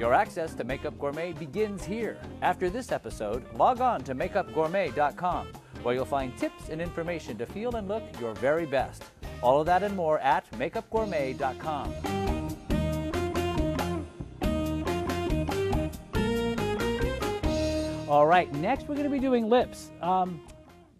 Your access to Makeup Gourmet begins here. After this episode, log on to makeupgourmet.com, where you'll find tips and information to feel and look your very best. All of that and more at makeupgourmet.com. All right, next we're going to be doing lips.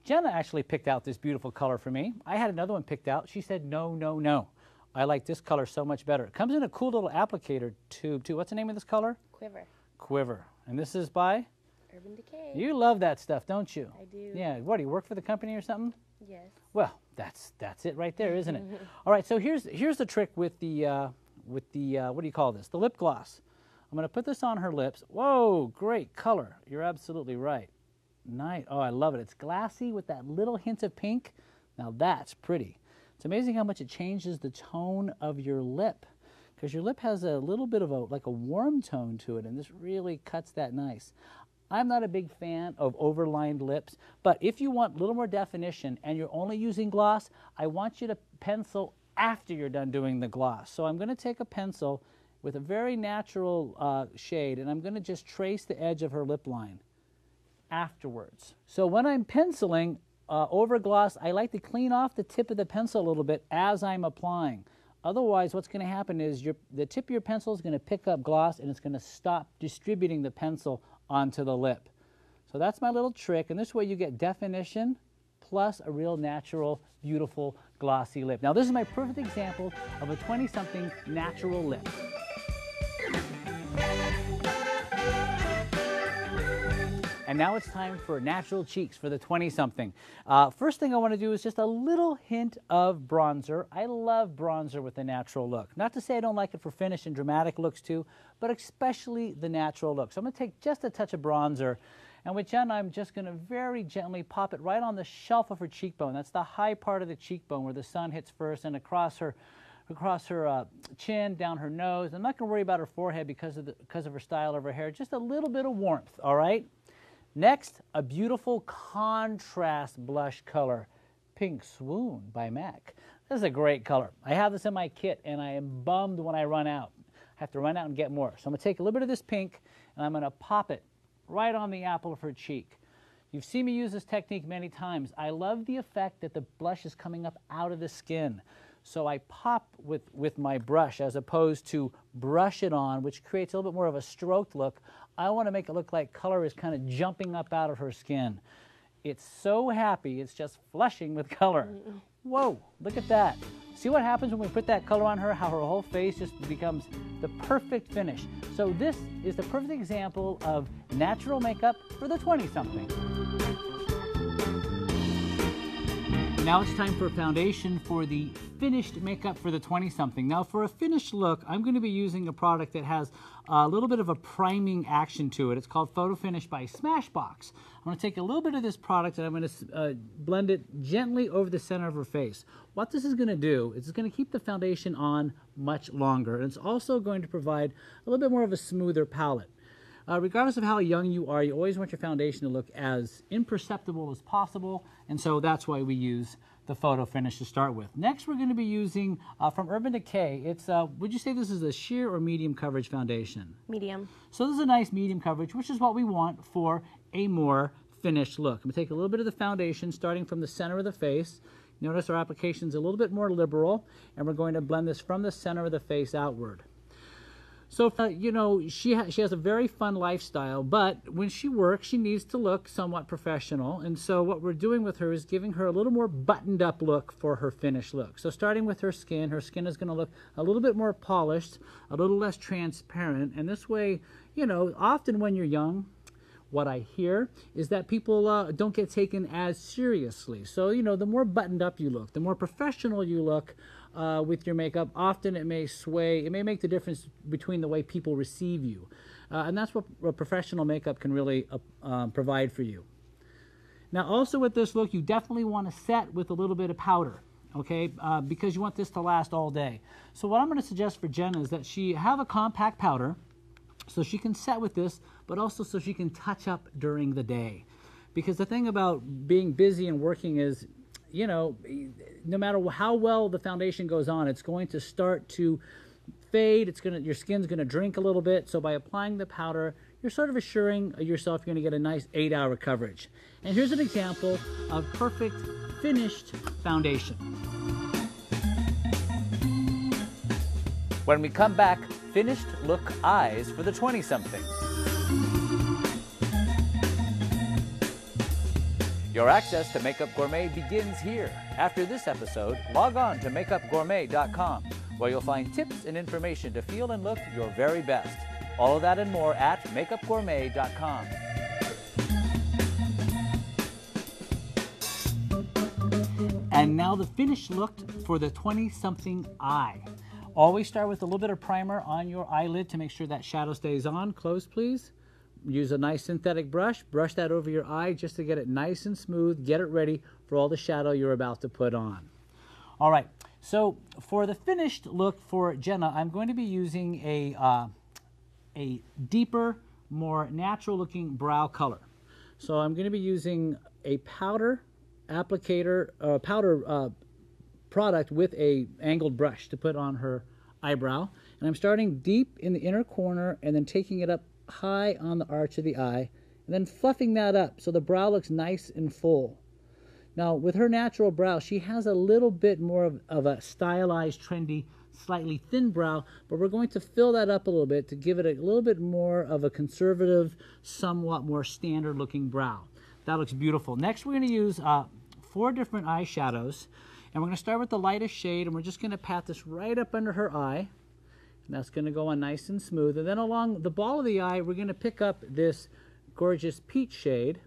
Jenna actually picked out this beautiful color for me. I had another one picked out. She said, no, no, no. I like this color so much better. It comes in a cool little applicator tube, too. What's the name of this color? Quiver. Quiver. And this is by? Urban Decay. You love that stuff, don't you? I do. Yeah. What, do you work for the company or something? Yes. Well, that's it right there, isn't it? All right, so here's the trick with the what do you call this? The lip gloss. I'm going to put this on her lips. Whoa, great color. You're absolutely right. Nice. Oh, I love it. It's glassy with that little hint of pink. Now that's pretty. It's amazing how much it changes the tone of your lip, because your lip has a little bit of like a warm tone to it, and this really cuts that nice. I'm not a big fan of overlined lips, but if you want a little more definition and you're only using gloss, I want you to pencil after you're done doing the gloss. So I'm going to take a pencil with a very natural shade, and I'm going to just trace the edge of her lip line afterwards. So when I'm penciling over gloss, I like to clean off the tip of the pencil a little bit as I'm applying. Otherwise, what's going to happen is the tip of your pencil is going to pick up gloss, and it's going to stop distributing the pencil onto the lip. So that's my little trick, and this way you get definition plus a real natural, beautiful, glossy lip. Now this is my perfect example of a 20-something natural lip. And now it's time for natural cheeks for the 20-something. First thing I want to do is just a little hint of bronzer. I love bronzer with a natural look. Not to say I don't like it for finish and dramatic looks too, but especially the natural look. So I'm going to take just a touch of bronzer, and with Jenna, I'm just going to very gently pop it right on the shelf of her cheekbone. That's the high part of the cheekbone where the sun hits first, and across her chin, down her nose. I'm not going to worry about her forehead because of her style of her hair. Just a little bit of warmth, all right? Next, a beautiful contrast blush color, Pink Swoon by MAC. This is a great color. I have this in my kit, and I am bummed when I run out. I have to run out and get more. So I'm going to take a little bit of this pink, and I'm going to pop it right on the apple of her cheek. You've seen me use this technique many times. I love the effect that the blush is coming up out of the skin. So I pop with my brush as opposed to brush it on, which creates a little bit more of a stroked look. I want to make it look like color is kind of jumping up out of her skin. It's so happy, it's just flushing with color. Whoa, look at that. See what happens when we put that color on her, how her whole face just becomes the perfect finish. So this is the perfect example of natural makeup for the 20-something. Now it's time for a foundation for the finished makeup for the 20-something. Now for a finished look, I'm going to be using a product that has a little bit of a priming action to it. It's called PhotoFinish by Smashbox. I'm going to take a little bit of this product and I'm going to blend it gently over the center of her face. What this is going to do is it's going to keep the foundation on much longer, and it's also going to provide a little bit more of a smoother palette. Regardless of how young you are, you always want your foundation to look as imperceptible as possible, and so that's why we use the PhotoFinish to start with. Next, we're going to be using from Urban Decay. It's would you say this is a sheer or medium coverage foundation? Medium. So this is a nice medium coverage, which is what we want for a more finished look. I'm going to take a little bit of the foundation starting from the center of the face. Notice our application's a little bit more liberal, and we're going to blend this from the center of the face outward. So, you know, she has a very fun lifestyle, but when she works, she needs to look somewhat professional. And so what we're doing with her is giving her a little more buttoned up look for her finished look. So starting with her skin is going to look a little bit more polished, a little less transparent. And this way, you know, often when you're young, what I hear is that people don't get taken as seriously. So, you know, the more buttoned up you look, the more professional you look, with your makeup, often it may sway, it may make the difference between the way people receive you. And that's what professional makeup can really provide for you. Now also with this look, you definitely want to set with a little bit of powder, okay, because you want this to last all day. So what I'm going to suggest for Jenna is that she have a compact powder so she can set with this, but also so she can touch up during the day. Because the thing about being busy and working is, you know, no matter how well the foundation goes on, it's going to start to fade. Your skin's gonna drink a little bit. So by applying the powder, you're sort of assuring yourself you're gonna get a nice 8-hour coverage. And here's an example of perfect finished foundation. When we come back, finished look eyes for the 20-something. Your access to Makeup Gourmet begins here. After this episode, log on to makeupgourmet.com, where you'll find tips and information to feel and look your very best. All of that and more at makeupgourmet.com. And now the finished look for the 20-something eye. Always start with a little bit of primer on your eyelid to make sure that shadow stays on. Close, please. Use a nice synthetic brush. Brush that over your eye just to get it nice and smooth. Get it ready for all the shadow you're about to put on. All right, so for the finished look for Jenna, I'm going to be using a deeper, more natural-looking brow color. So I'm going to be using a powder applicator, product with a angled brush to put on her eyebrow. And I'm starting deep in the inner corner and then taking it up high on the arch of the eye and then fluffing that up so the brow looks nice and full. Now with her natural brow, she has a little bit more of a stylized, trendy, slightly thin brow, but we're going to fill that up a little bit to give it a little bit more of a conservative, somewhat more standard looking brow. That looks beautiful. Next we're going to use 4 different eyeshadows, and we're going to start with the lightest shade, and we're just going to pat this right up under her eye. And that's going to go on nice and smooth. And then along the ball of the eye, we're going to pick up this gorgeous peach shade.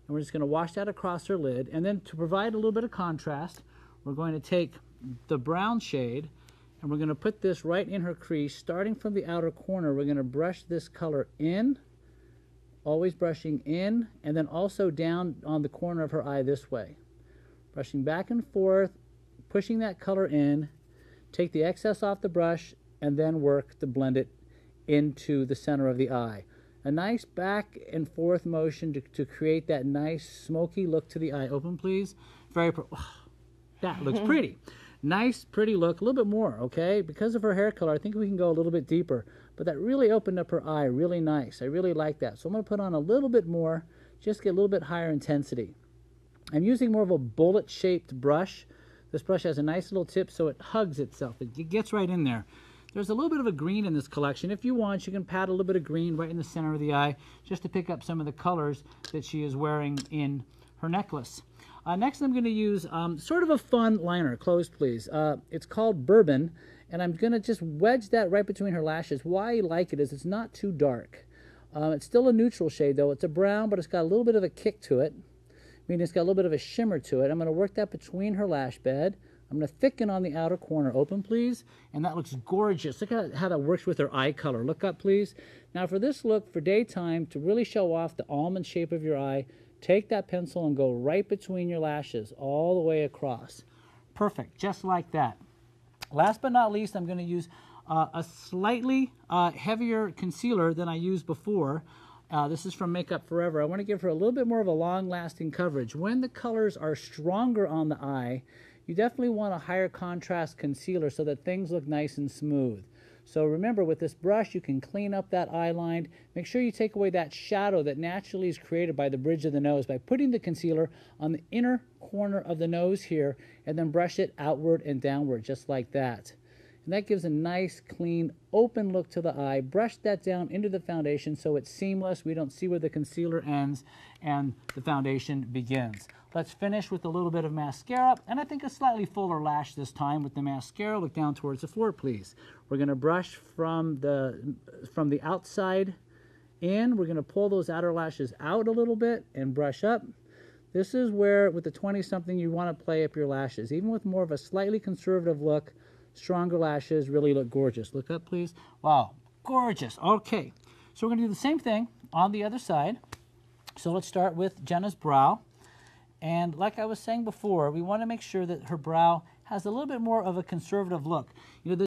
And we're just going to wash that across her lid. And then to provide a little bit of contrast, we're going to take the brown shade and we're going to put this right in her crease. Starting from the outer corner, we're going to brush this color in, always brushing in, and then also down on the corner of her eye this way. Brushing back and forth, pushing that color in, take the excess off the brush, and then work to blend it into the center of the eye. A nice back and forth motion to create that nice smoky look to the eye. Open, please. That looks pretty. Nice, pretty look. A little bit more, okay? Because of her hair color, I think we can go a little bit deeper. But that really opened up her eye really nice. I really like that. So I'm going to put on a little bit more, just get a little bit higher intensity. I'm using more of a bullet-shaped brush. This brush has a nice little tip so it hugs itself. It gets right in there. There's a little bit of a green in this collection. If you want, you can pat a little bit of green right in the center of the eye just to pick up some of the colors that she is wearing in her necklace. Next, I'm going to use sort of a fun liner. Close, please. It's called Bourbon, and I'm going to just wedge that right between her lashes. Why I like it is it's not too dark. It's still a neutral shade, though. It's a brown, but it's got a little bit of a kick to it, meaning it's got a little bit of a shimmer to it. I'm going to work that between her lash bed. I'm going to thicken on the outer corner. Open, please. And that looks gorgeous. Look at how that works with her eye color. Look up, please. Now for this look, for daytime, to really show off the almond shape of your eye, take that pencil and go right between your lashes, all the way across. Perfect, just like that. Last but not least, I'm going to use a slightly heavier concealer than I used before. This is from Makeup Forever. I want to give her a little bit more of a long-lasting coverage. When the colors are stronger on the eye, you definitely want a higher contrast concealer so that things look nice and smooth. So remember, with this brush, you can clean up that eye line. Make sure you take away that shadow that naturally is created by the bridge of the nose by putting the concealer on the inner corner of the nose here, and then brush it outward and downward, just like that. And that gives a nice, clean, open look to the eye. Brush that down into the foundation so it's seamless. We don't see where the concealer ends and the foundation begins. Let's finish with a little bit of mascara, and I think a slightly fuller lash this time with the mascara. Look down towards the floor, please. We're going to brush from the outside in. We're going to pull those outer lashes out a little bit and brush up. This is where, with the 20-something, you want to play up your lashes. Even with more of a slightly conservative look, stronger lashes really look gorgeous. Look up, please. Wow, gorgeous. Okay, so we're going to do the same thing on the other side. So let's start with Jenna's brow. And like I was saying before, we want to make sure that her brow has a little bit more of a conservative look. You know,